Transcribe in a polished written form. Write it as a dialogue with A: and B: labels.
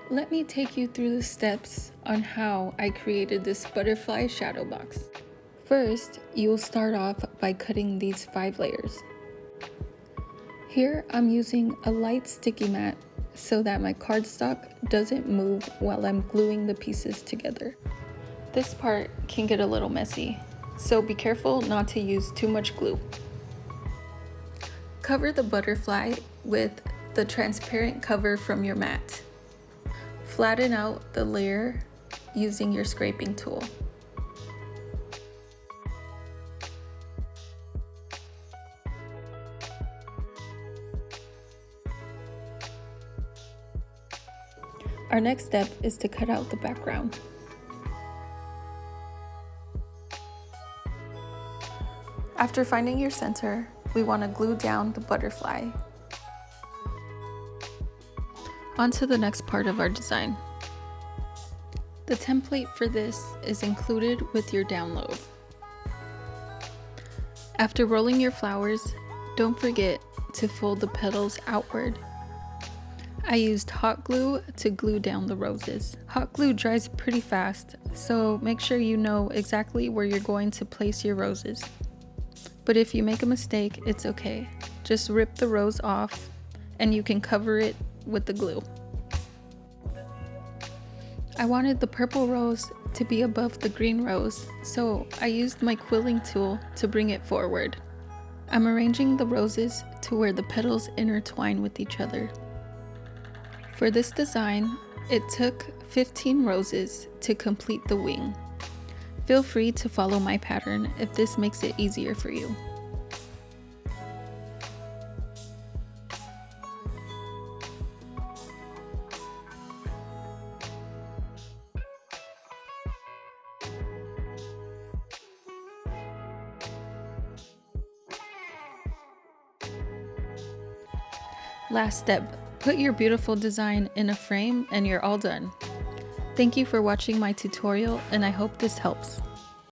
A: Let me take you through the steps on how I created this butterfly shadow box. First, you'll start off by cutting these 5 layers. Here I'm using a light sticky mat so that my cardstock doesn't move while I'm gluing the pieces together. This part can get a little messy, so be careful not to use too much glue. Cover the butterfly with the transparent cover from your mat. Flatten out the layer using your scraping tool. Our next step is to cut out the background. After finding your center, we want to glue down the butterfly. On to the next part of our design. The template for this is included with your download. After rolling your flowers, don't forget to fold the petals outward. I used hot glue to glue down the roses. Hot glue dries pretty fast, so make sure you know exactly where you're going to place your roses. But if you make a mistake, it's okay. Just rip the rose off and you can cover it with the glue. I wanted the purple rose to be above the green rose, so I used my quilling tool to bring it forward. I'm arranging the roses to where the petals intertwine with each other. For this design, it took 15 roses to complete the wing. Feel free to follow my pattern if this makes it easier for you. Last step, put your beautiful design in a frame and you're all done. Thank you for watching my tutorial and I hope this helps.